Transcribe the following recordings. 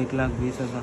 1,20,000۔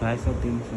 250-300۔